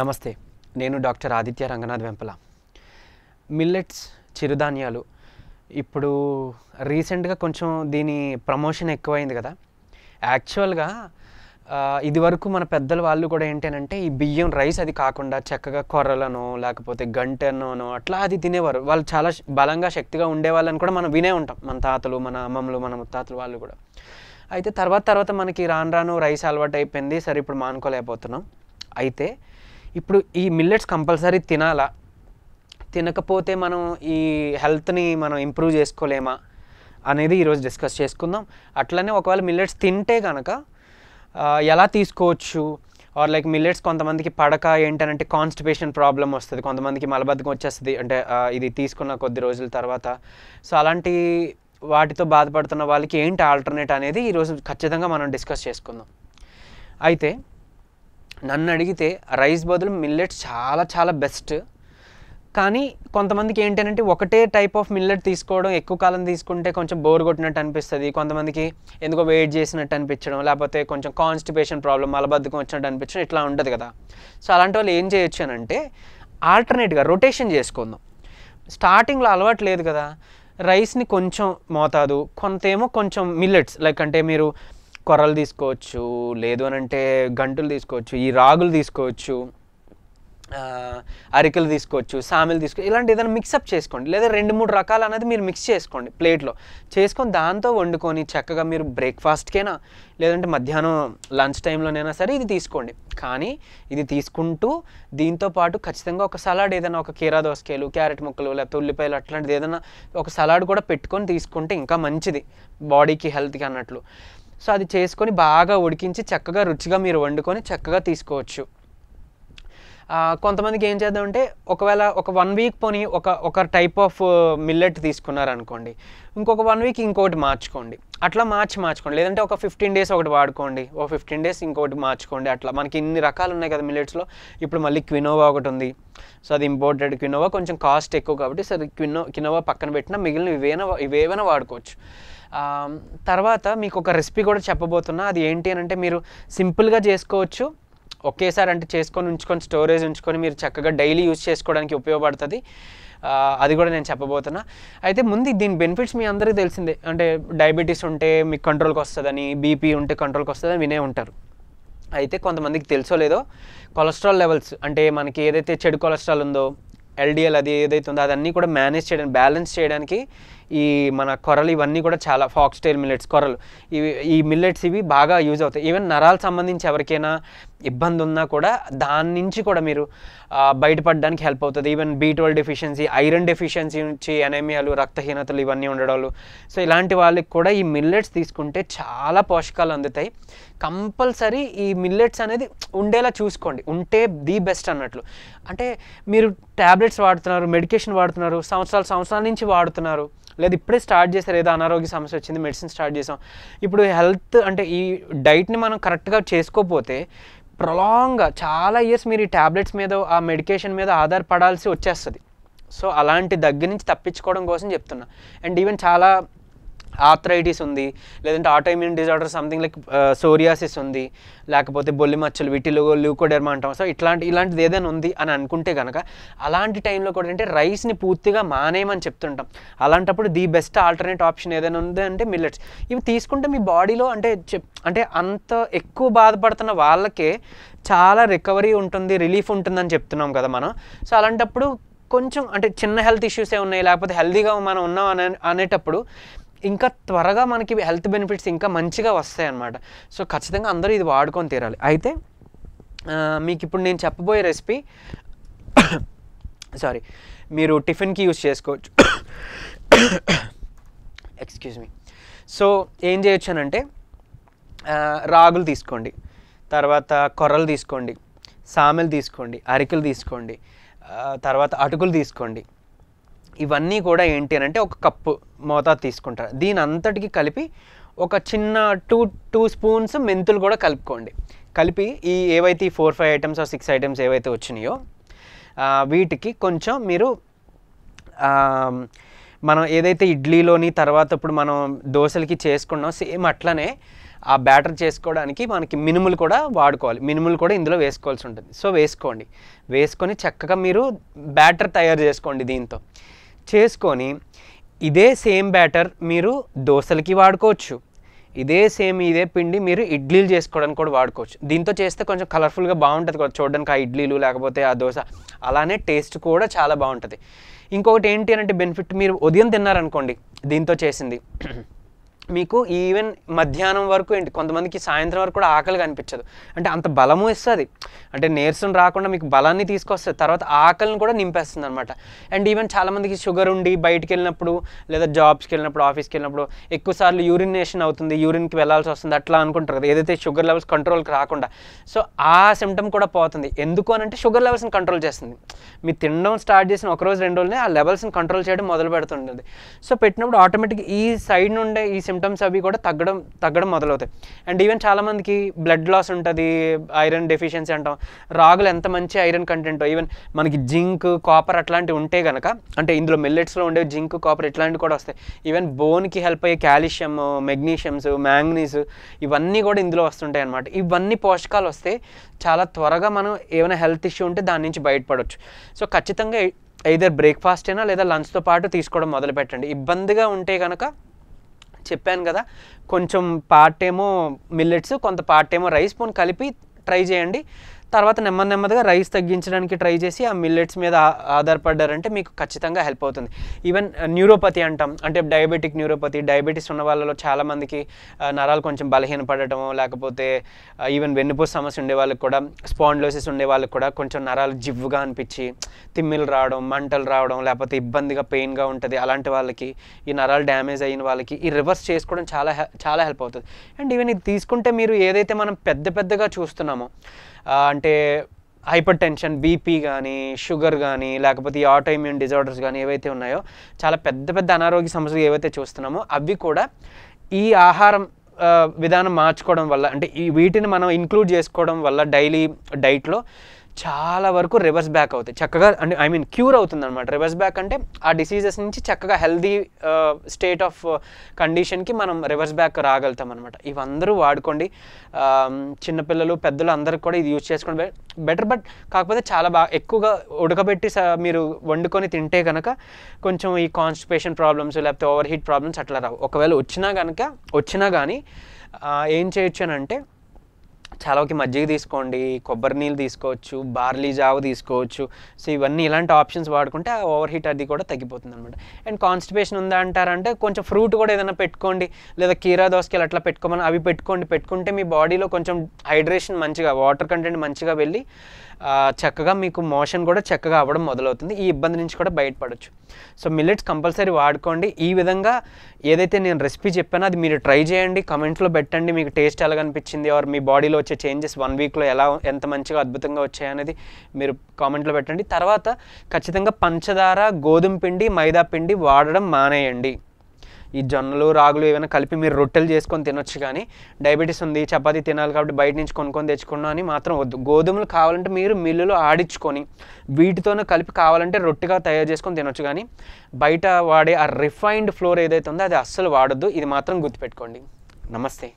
నమస్తే. నేను doctor Aditya Ranganath వెంపల. Millets చిరుధాన్యాలు ఇప్పుడు రీసెంట్‌గా కొంచెం దీని ప్రమోషన్ ఎక్కువైంది కదా! యాక్చువల్‌గా ఇదివరకు మన పెద్దలు వాళ్ళు కూడా ఏంటనంటే ఈ బియ్యం రైస్ అది కాకుండా చక్కగా కొర్రలనో లేకపోతే గంటెనోనో అట్లా అది తినేవారు. వాళ్ళు చాలా బలంగా శక్తిగా ఉండేవాళ్ళని కూడా మనం వినే ఉంటాం. మన తాతలు, మన అమ్మమ్మలు, మన ముత్తాతలు వాళ్ళు కూడా. అయితే తర్వాత మనకి రాను రాను రైస్ అలవాటయిపోయింది. సరే ఇప్పుడు మానుకోలేకపోతున్నాం. అయితే ఇప్పుడు ఈ మిల్లెట్స్ కంపల్సరీ తినాలా? తినకపోతే మనం ఈ హెల్త్‌ని మనం ఇంప్రూవ్ చేసుకోలేమా? అనేది ఈరోజు డిస్కస్ చేసుకుందాం. అట్లనే ఒకవేళ మిల్లెట్స్ తింటే గనక ఎలా తీసుకోవచ్చు? ఆర్ లైక్ మిల్లెట్స్ కొంతమందికి పడక ఏంటనంటే కాన్‌స్టిపేషన్ ప్రాబ్లమ్ వస్తది. కొంతమందికి మలబద్ధకం వచ్చేస్తది. అంటే ఇది తీసుకున్న కొద్ది రోజుల తర్వాత. సో అలాంటి వాటితో బాధపడుతున్న వాళ్ళకి ఏంటి ఆల్టర్‌నేట్ అనేది ఈరోజు ఖచ్చితంగా మనం డిస్కస్ చేసుకుందాం. అయితే నన్ను అడిగితే రైస్ బదులు మిల్లెట్స్ చాలా బెస్ట్. కానీ కొంతమందికి ఏంటంటే ఒకటే టైప్ ఆఫ్ మిల్లెట్ తీసుకోవడం ఎక్కువ కాలం తీసుకుంటే కొంచెం బోర్ కొట్టినట్టు అనిపిస్తుంది. కొంతమందికి ఎందుకో వెయిట్ చేసినట్టు అనిపించడం, లేకపోతే కొంచెం కాన్‌స్టిపేషన్ ప్రాబ్లమ్, మలబద్ధకం వచ్చినట్టు అనిపించడం ఇట్లా ఉంటుంది కదా! సో అలాంటి వాళ్ళు ఏం చేయొచ్చు అనంటే ఆల్టర్నేట్‌గా రొటేషన్ చేసుకుందాం. స్టార్టింగ్‌లో అలవాటు లేదు కదా! రైస్‌ని కొంచెం మోతాదు, కొంతేమో కొంచెం మిల్లెట్స్ లైక్ అంటే మీరు కొర్రలు తీసుకోవచ్చు, లేదు అనంటే గంటులు తీసుకోవచ్చు, ఈ రాగులు తీసుకోవచ్చు, అరికెలు తీసుకోవచ్చు, సామెలు తీసుకోవచ్చు. ఇలాంటి ఏదైనా మిక్సప్ చేసుకోండి. లేదా 2-3 రకాలు అనేది మీరు మిక్స్ చేసుకోండి ప్లేట్లో. చేసుకొని దాంతో వండుకొని చక్కగా మీరు బ్రేక్‌ఫాస్ట్‌కైనా లేదంటే మధ్యాహ్నం లంచ్ టైంలోనైనా సరే ఇది తీసుకోండి. కానీ ఇది తీసుకుంటూ దీంతో పాటు ఖచ్చితంగా ఒక సలాడ్ ఏదైనా ఒక కీరా దోసకాయలు, క్యారెట్ ముక్కలు లేకపోతే ఉల్లిపాయలు అట్లాంటిది ఏదైనా ఒక సలాడ్ కూడా పెట్టుకొని తీసుకుంటే ఇంకా మంచిది బాడీకి, హెల్త్‌కి అన్నట్లు. సో అది చేసుకొని బాగా ఉడికించి చక్కగా రుచిగా మీరు వండుకొని చక్కగా తీసుకోవచ్చు. కొంతమందికి ఏం చేద్దామంటే ఒకవేళ ఒక 1 వీక్ పోనీ ఒక టైప్ ఆఫ్ మిల్లెట్ తీసుకున్నారనుకోండి, ఇంకొక 1 వీక్ ఇంకోటి మార్చుకోండి. అట్లా మార్చుకోండి. లేదంటే ఒక 15 డేస్ ఒకటి వాడుకోండి, ఓ 15 డేస్ ఇంకోటి మార్చుకోండి. అట్లా మనకి ఇన్ని రకాలు ఉన్నాయి కదా మిల్లెట్స్‌లో. ఇప్పుడు మళ్ళీ క్వినోవా ఒకటి ఉంది. సో అది ఇంపోర్టెడ్ క్వినోవా, కొంచెం కాస్ట్ ఎక్కువ కాబట్టి సరే క్వినోవా పక్కన పెట్టినా మిగిలిన ఇవేమైనా వాడుకోవచ్చు. తర్వాత మీకు ఒక రెసిపీ కూడా చెప్పబోతున్నా. అది ఏంటి అనంటే మీరు సింపుల్గా చేసుకోవచ్చు. ఒకేసారి అంటే చేసుకొని ఉంచుకొని స్టోరేజ్ ఉంచుకొని మీరు చక్కగా డైలీ యూజ్ చేసుకోవడానికి ఉపయోగపడుతుంది. అది కూడా నేను చెప్పబోతున్నా. అయితే ముందు దీని బెనిఫిట్స్ మీ అందరికీ తెలిసిందే. అంటే డయాబెటీస్ ఉంటే మీకు కంట్రోల్కి వస్తుందని, బీపీ ఉంటే కంట్రోల్కి వస్తుందని వినే ఉంటారు. అయితే కొంతమందికి తెలుసో లేదో కొలెస్ట్రాల్ లెవెల్స్ అంటే మనకి ఏదైతే చెడు కొలెస్ట్రాల్ ఉందో, ఎల్డిఎల్ అది ఏదైతే ఉందో అదన్నీ కూడా మేనేజ్ చేయడానికి, బ్యాలెన్స్ చేయడానికి ఈ మన కొర్రలు ఇవన్నీ కూడా చాలా ఫాక్స్టైల్ మిల్లెట్స్ కొర్రలు ఈ మిల్లెట్స్ ఇవి బాగా యూజ్ అవుతాయి. ఈవెన్ నరాలకు సంబంధించి ఎవరికైనా ఇబ్బంది ఉన్నా కూడా దాని నుంచి కూడా మీరు బయటపడడానికి హెల్ప్ అవుతుంది. Even B12 deficiency, iron deficiency నుంచి అనేమియాలు, రక్తహీనతలు ఇవన్నీ ఉండడాలు. సో ఇలాంటి వాళ్ళకి కూడా ఈ మిల్లెట్స్ తీసుకుంటే చాలా పోషకాలు అందుతాయి. కంపల్సరీ ఈ మిల్లెట్స్ అనేది ఉండేలా చూసుకోండి. ఉంటే ది బెస్ట్ అన్నట్లు. అంటే మీరు ట్యాబ్లెట్స్ వాడుతున్నారు, మెడికేషన్ వాడుతున్నారు, సంవత్సరాల నుంచి వాడుతున్నారు, లేదా ఇప్పుడే స్టార్ట్ చేశారు, ఏదో అనారోగ్య సమస్య వచ్చింది, మెడిసిన్ స్టార్ట్ చేసాం. ఇప్పుడు హెల్త్ అంటే ఈ డైట్ని మనం కరెక్ట్గా చేసుకోకపోతే ప్రొలాంగ్గా చాలా ఇయర్స్ మీరు ఈ ట్యాబ్లెట్స్ మీద, ఆ మెడికేషన్ మీద ఆధారపడాల్సి వచ్చేస్తుంది. సో అలాంటి దగ్గర నుంచి తప్పించుకోవడం కోసం చెప్తున్నా. అండ్ ఈవెన్ చాలా ఆర్థరైటిస్ ఉంది, లేదంటే autoimmune disorder something like psoriasis ఉంది, లేకపోతే బొల్లి మచ్చలు, వీటిలో ల్యూకోడెర్మా అంటాం. సో ఇలాంటిది ఏదైనా ఉంది అని అనుకుంటే కనుక అలాంటి టైంలో కూడా అంటే రైస్ని పూర్తిగా మానేయమని చెప్తుంటాం. అలాంటప్పుడు ది బెస్ట్ ఆల్టర్నేట్ ఆప్షన్ ఏదైనా ఉంది అంటే మిల్లెట్స్. ఇవి తీసుకుంటే మీ బాడీలో అంటే అంత ఎక్కువ బాధపడుతున్న వాళ్ళకే చాలా రికవరీ ఉంటుంది, రిలీఫ్ ఉంటుందని చెప్తున్నాం కదా మనం. సో అలాంటప్పుడు కొంచెం అంటే చిన్న హెల్త్ ఇష్యూసే ఉన్నాయి, లేకపోతే హెల్తీగా మనం ఉన్నాం అనేటప్పుడు ఇంకా త్వరగా మనకి హెల్త్ బెనిఫిట్స్ ఇంకా మంచిగా వస్తాయి అన్నమాట. సో ఖచ్చితంగా అందరూ ఇది వాడుకొని తీరాలి. అయితే మీకు ఇప్పుడు నేను చెప్పబోయే రెసిపీ మీరు టిఫిన్కి యూజ్ చేసుకోవచ్చు. Excuse me. సో ఏం చేయొచ్చు అనంటే రాగులు తీసుకోండి, తర్వాత కొర్రలు తీసుకోండి, సామెలు తీసుకోండి, అరికెలు తీసుకోండి, తర్వాత అటుకులు తీసుకోండి. ఇవన్నీ కూడా ఏంటి అని అంటే ఒక కప్పు మోతాదు తీసుకుంటారు. దీని అంతటికి కలిపి ఒక చిన్న 2 స్పూన్స్ మెంతులు కూడా కలుపుకోండి. కలిపి ఈ ఏవైతే 4-5 ఐటమ్స్ 6 ఐటమ్స్ ఏవైతే వచ్చినాయో వీటికి కొంచెం మీరు మనం ఏదైతే ఇడ్లీలోని తర్వాత ఇప్పుడు మనం దోశలకి చేసుకున్నాం సేమ్ అట్లనే ఆ బ్యాటర్ చేసుకోవడానికి మనకి మినుములు కూడా వాడుకోవాలి, మినుములు కూడా ఇందులో వేసుకోవాల్సి ఉంటుంది. సో వేసుకోండి, వేసుకొని చక్కగా మీరు బ్యాటర్ తయారు చేసుకోండి. దీంతో చేసుకొని ఇదే సేమ్ బ్యాటర్ మీరు దోశలకి వాడుకోవచ్చు, ఇదే పిండి మీరు ఇడ్లీలు చేసుకోవడానికి కూడా వాడుకోవచ్చు. దీంతో చేస్తే కొంచెం కలర్ఫుల్గా బాగుంటుంది కూడా చూడడానికి, ఆ ఇడ్లీలు లేకపోతే ఆ దోశ, అలానే టేస్ట్ కూడా చాలా బాగుంటుంది. ఇంకొకటి ఏంటి అంటే బెనిఫిట్, మీరు ఉదయం తిన్నారనుకోండి దీంతో చేసింది, మీకు ఈవెన్ మధ్యాహ్నం వరకు ఏంటి కొంతమందికి సాయంత్రం వరకు కూడా ఆకలి కనిపించదు. అంటే అంత బలము ఇస్తుంది, అంటే నీరసం రాకుండా మీకు బలాన్ని తీసుకొస్తుంది, తర్వాత ఆకలిని కూడా నింపేస్తుంది అనమాట. అండ్ ఈవెన్ చాలామందికి షుగర్ ఉండి బయటికి వెళ్ళినప్పుడు లేదా జాబ్స్కి వెళ్ళినప్పుడు ఆఫీస్కి వెళ్ళినప్పుడు ఎక్కువసార్లు యూరినేషన్ అవుతుంది, యూరిన్కి వెళ్ళాల్సి వస్తుంది అట్లా అనుకుంటారు కదా, ఏదైతే షుగర్ లెవెల్స్ కంట్రోల్కి రాకుండా. సో ఆ సిమ్టమ్ కూడా పోతుంది. ఎందుకు అని అంటే షుగర్ లెవెల్స్ని కంట్రోల్ చేస్తుంది. మీరు తినడం స్టార్ట్ చేసిన ఒక రోజు 2 రోజులనే ఆ లెవెల్స్ని కంట్రోల్ చేయడం మొదలు పెడుతుంటుంది. సో పెట్టినప్పుడు ఆటోమేటిక్గా ఈ సైడ్ నుండే ఈ సిమ్టమ్స్ అవి కూడా తగ్గడం మొదలవుతాయి. అండ్ ఈవెన్ చాలామందికి బ్లడ్ లాస్ ఉంటుంది, ఐరన్ డెఫిషియన్సీ అంటాం. రాగులు ఎంత మంచి ఐరన్ కంటెంట్, ఈవెన్ మనకి జింక్ కాపర్ అట్లాంటివి ఉంటే కనుక, అంటే ఇందులో మిల్లెట్స్లో ఉండే జింక్ కాపర్ ఇట్లాంటివి కూడా వస్తాయి. ఈవెన్ బోన్కి హెల్ప్ అయ్యే కాల్షియం, మెగ్నీషియమ్స్, మ్యాంగనీస్ ఇవన్నీ కూడా ఇందులో వస్తుంటాయి అన్నమాట. ఇవన్నీ పోషకాలు వస్తే చాలా త్వరగా మనం ఏమైనా హెల్త్ ఇష్యూ ఉంటే దాని నుంచి బయటపడవచ్చు. సో ఖచ్చితంగా ఐదర్ బ్రేక్ఫాస్ట్ అయినా లేదా లంచ్తో పాటు తీసుకోవడం మొదలు పెట్టండి. ఇబ్బందిగా ఉంటే కనుక చెప్పాను కదా, కొంచెం పార్ట్ ఏమో మిల్లెట్స్, కొంత పార్ట్ ఏమో రైస్ పోన్ కలిపి ట్రై చేయండి. తర్వాత నెమ్మదిగా రైస్ తగ్గించడానికి ట్రై చేసి ఆ మిల్లెట్స్ మీద ఆధారపడ్డారంటే మీకు ఖచ్చితంగా హెల్ప్ అవుతుంది. ఈవెన్ న్యూరోపతి అంటాం, అంటే డయాబెటిక్ న్యూరోపతి, డయాబెటీస్ ఉన్న వాళ్ళలో చాలామందికి నరాలు కొంచెం బలహీనపడటము, లేకపోతే ఈవెన్ వెన్నుపూస సమస్య ఉండే వాళ్ళకి కూడా, స్పాండిలోసిస్ ఉండే వాళ్ళకి కూడా కొంచెం నరాలు జివ్వుగా అనిపించి తిమ్మిలు రావడం, మంటలు రావడం, లేకపోతే ఇబ్బందిగా పెయిన్గా ఉంటుంది. అలాంటి వాళ్ళకి, ఈ నరాలు డ్యామేజ్ అయిన వాళ్ళకి ఈ రివర్స్ చేసుకోవడం చాలా హెల్ప్ అవుతుంది. అండ్ ఈవెన్ ఇది తీసుకుంటే మీరు ఏదైతే మనం పెద్దగా చూస్తున్నామో, అంటే హైపర్ టెన్షన్, బీపీ కానీ, షుగర్ కానీ, లేకపోతే ఈ ఆటో ఇమ్యూన్ డిజార్డర్స్ కానీ ఏవైతే ఉన్నాయో, చాలా పెద్ద అనారోగ్య సమస్యలు ఏవైతే చూస్తున్నామో అవి కూడా ఈ ఆహారం విధానం మార్చుకోవడం వల్ల, అంటే వీటిని మనం ఇంక్లూడ్ చేసుకోవడం వల్ల డైలీ డైట్లో చాలా వరకు రివర్స్ బ్యాక్ అవుతాయి చక్కగా. అంటే క్యూర్ అవుతుంది అనమాట. రివర్స్ బ్యాక్ అంటే ఆ డిసీజెస్ నుంచి చక్కగా హెల్దీ స్టేట్ ఆఫ్ కండిషన్కి మనం రివర్స్ బ్యాక్ రాగలుగుతాం అనమాట. ఇవందరూ వాడుకోండి, చిన్నపిల్లలు పెద్దలు అందరికి కూడా ఇది యూజ్ చేసుకోవడం బెటర్. బట్ కాకపోతే చాలా ఎక్కువగా ఉడకబెట్టి మీరు వండుకొని తింటే కనుక కొంచెం ఈ కాన్స్టిపేషన్ ప్రాబ్లమ్స్ లేకపోతే ఓవర్ హీట్ ప్రాబ్లమ్స్ అట్లా రావు. ఒకవేళ వచ్చినా కానీ ఏం చేయొచ్చు అని అంటే, చాలాకి మజ్జిగ తీసుకోండి, కొబ్బరి నీళ్ళు తీసుకోవచ్చు, బార్లీ జావ తీసుకోవచ్చు. సో ఇవన్నీ ఇలాంటి ఆప్షన్స్ వాడుకుంటే ఆ ఓవర్ హీట్ అది కూడా తగ్గిపోతుంది అనమాట. అండ్ కాన్స్టిపేషన్ ఉందా అంటారంటే కొంచెం ఫ్రూట్ కూడా ఏదైనా పెట్టుకోండి, లేదా కీరా దోసకాయలు అట్లా పెట్టుకోమని అవి పెట్టుకుంటే మీ బాడీలో కొంచెం హైడ్రేషన్ మంచిగా, వాటర్ కంటెంట్ మంచిగా వెళ్ళి చక్కగా మీకు మోషన్ కూడా చక్కగా అవ్వడం మొదలవుతుంది. ఈ ఇబ్బంది నుంచి కూడా బయటపడవచ్చు. సో మిల్లెట్స్ కంపల్సరీ వాడుకోండి. ఈ విధంగా ఏదైతే నేను రెసిపీ చెప్పానో అది మీరు ట్రై చేయండి, కమెంట్స్లో పెట్టండి మీకు టేస్ట్ ఎలా అనిపించింది, ఆర్ మీ బాడీలో వచ్చే చేంజెస్ 1 వీక్లో ఎంత మంచిగా అద్భుతంగా వచ్చాయనేది మీరు కామెంట్లో పెట్టండి. తర్వాత ఖచ్చితంగా పంచదార, గోధుమ పిండి, మైదా పిండి వాడడం మానేయండి. ఈ జొన్నలు, రాగులు ఏమైనా కలిపి మీరు రొట్టెలు చేసుకొని తినొచ్చు, కానీ డయాబెటీస్ ఉంది, చపాతీ తినాలి కాబట్టి బయట నుంచి కొనుక్కొని తెచ్చుకున్నా అని మాత్రం వద్దు. గోధుమలు కావాలంటే మీరు మిల్లులో ఆడించుకొని వీటితోనే కలిపి కావాలంటే రొట్టెగా తయారు చేసుకొని తినొచ్చు, కానీ బయట వాడే ఆ రిఫైన్డ్ ఫ్లోర్ ఏదైతే ఉందో అది అస్సలు వాడొద్దు. ఇది మాత్రం గుర్తుపెట్టుకోండి. నమస్తే.